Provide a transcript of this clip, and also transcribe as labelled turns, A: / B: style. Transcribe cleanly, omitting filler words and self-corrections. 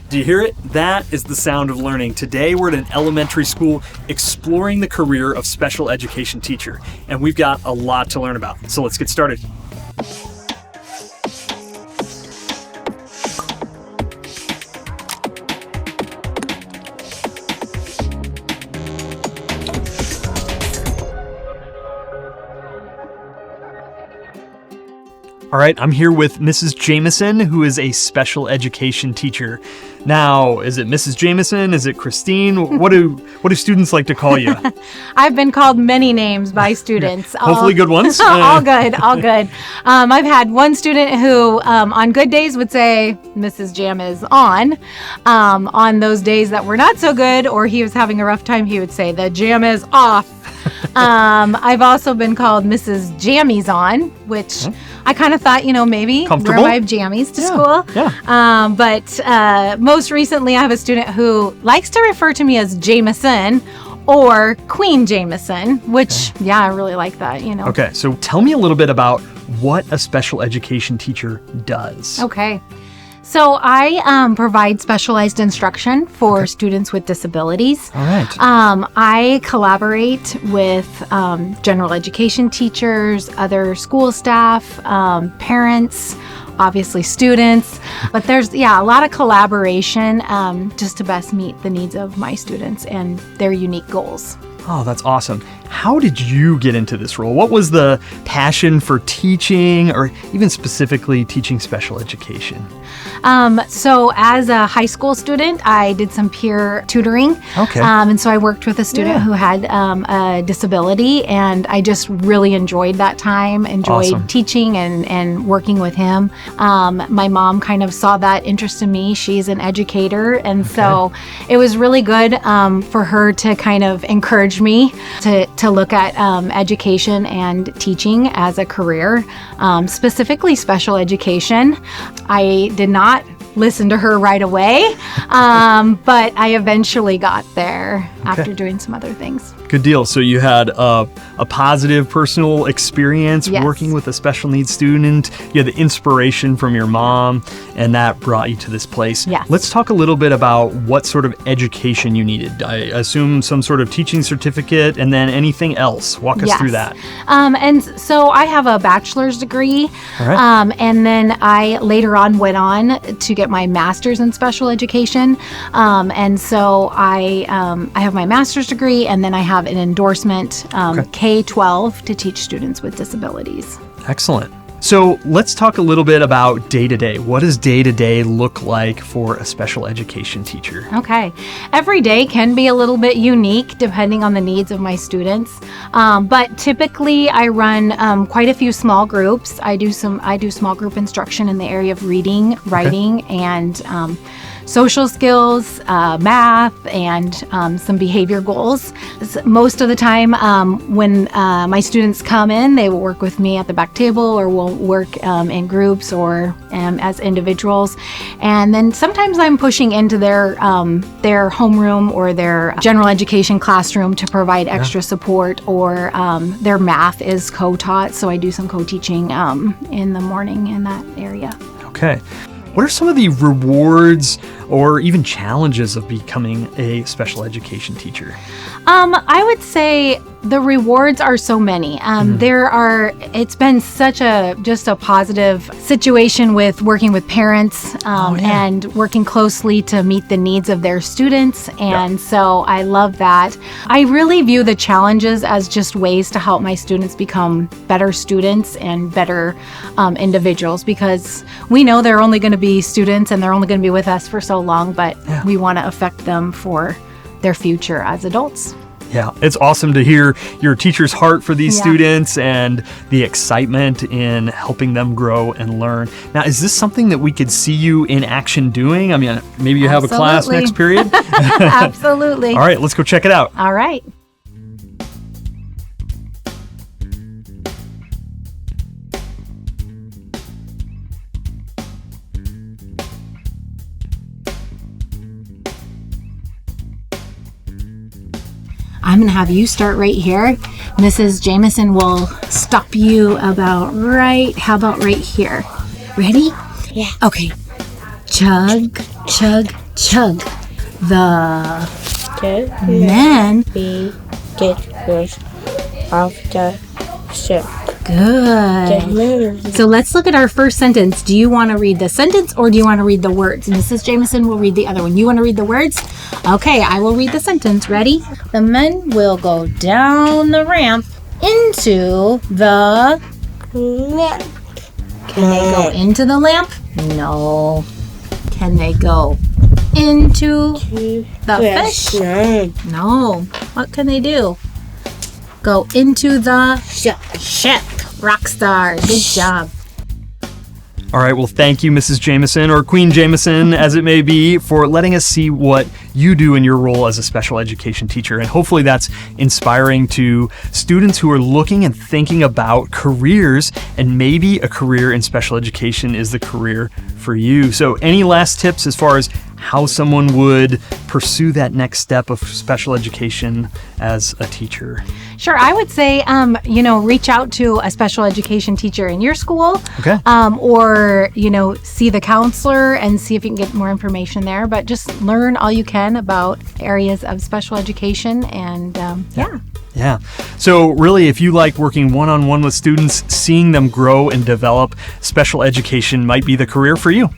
A: Do you hear it? That is the sound of learning. Today we're at an elementary school exploring the career of special education teacher, and we've got a lot to learn about. So let's get started. All right, I'm here with Mrs. Jameson, who is a special education teacher. Now, is it Mrs. Jameson? Is it Christine? What do students like to call you?
B: I've been called many names by students.
A: Yeah. Hopefully good ones.
B: All good. I've had one student who on good days would say, Mrs. Jam is on. On those days that were not so good or he was having a rough time, he would say, the jam is off. I've also been called Mrs. Jammies on, which I kind of thought, maybe wear my jammies to school.
A: Yeah.
B: But most recently, I have a student who likes to refer to me as Jameson or Queen Jameson, which, I really like that,
A: Okay, so tell me a little bit about what a special education teacher does.
B: Okay. So I provide specialized instruction for students with disabilities.
A: All right.
B: I collaborate with general education teachers, other school staff, parents, obviously students. But there's, a lot of collaboration just to best meet the needs of my students and their unique goals.
A: Oh, that's awesome. How did you get into this role? What was the passion for teaching or even specifically teaching special education?
B: So as a high school student, I did some peer tutoring.
A: Okay.
B: And so I worked with a student who had a disability, and I just really enjoyed that time, enjoyed teaching and working with him. My mom kind of saw that interest in me. She's an educator, and so it was really good for her to kind of encourage me to look at education and teaching as a career, specifically special education. I did not listen to her right away, but I eventually got there after doing some other things.
A: Good deal. So you had a positive personal experience working with a special needs student. You had the inspiration from your mom, and that brought you to this place.
B: Yes.
A: Let's talk a little bit about what sort of education you needed. I assume some sort of teaching certificate, and then anything else. Walk us through that.
B: And so I have a bachelor's degree, and then I later on went on to get my master's in special education. And so I have my master's degree, and then I have an endorsement K-12 to teach students with disabilities.
A: Excellent. So let's talk a little bit about day-to-day. What does day-to-day look like for a special education teacher?
B: Okay. Every day can be a little bit unique depending on the needs of my students. But typically I run quite a few small groups. I do small group instruction in the area of reading, writing, and social skills, math, and some behavior goals. Most of the time when my students come in, they will work with me at the back table or we'll work in groups or as individuals. And then sometimes I'm pushing into their homeroom or their general education classroom to provide extra support, or their math is co-taught, so I do some co-teaching in the morning in that area.
A: Okay. What are some of the rewards or even challenges of becoming a special education teacher?
B: I would say the rewards are so many. It's been such just a positive situation with working with parents and working closely to meet the needs of their students. And so I love that. I really view the challenges as just ways to help my students become better students and better individuals, because we know they're only going to be students and they're only going to be with us for so long, but we want to affect them for their future as adults.
A: Yeah, it's awesome to hear your teacher's heart for these students and the excitement in helping them grow and learn. Now, is this something that we could see you in action doing? I mean, maybe you have a class next period?
B: Absolutely.
A: All right, let's go check it out.
B: All right. I'm going to have you start right here. Mrs. Jameson will stop you about how about right here? Ready?
C: Yeah.
B: Okay. Chug, chug, chug. The
C: Men
B: men.
C: we get rid of the ship.
B: Good. So let's look at our first sentence. Do you want to read the sentence or do you want to read the words? Mrs. Jameson will read the other one. You want to read the words? Okay, I will read the sentence. Ready? The men will go down the ramp into the...
C: Lamp.
B: Can they go into the lamp? No. Can they go into the fish?
C: No.
B: No. What can they do? Go into the
C: Ship.
B: ship. Rockstar. Good job.
A: All right, well, thank you, Mrs. Jameson, or Queen Jameson, as it may be, for letting us see what you do in your role as a special education teacher. And hopefully that's inspiring to students who are looking and thinking about careers, and maybe a career in special education is the career for you. So any last tips as far as how someone would pursue that next step of special education as a teacher?
B: Sure, I would say, reach out to a special education teacher in your school.
A: Okay.
B: Or, see the counselor and see if you can get more information there. But just learn all you can about areas of special education and,
A: Yeah. So really, if you like working one-on-one with students, seeing them grow and develop, special education might be the career for you.